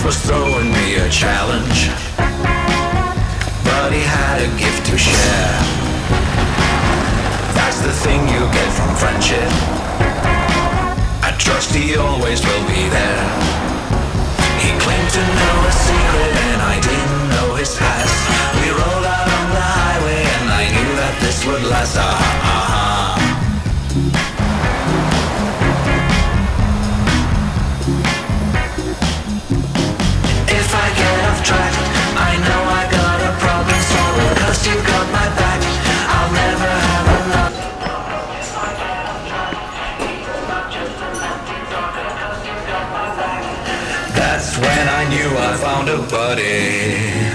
was throwing me a challenge, but he had a gift to share. That's the thing you get from friendship. I trust he always will be there. He claimed to know a secret and I didn't know his past. We rolled out on the highway and I knew that this would last. If I get off track, I know I got a problem, so because you got my back, I'll never have enough. That's when I knew I found a buddy.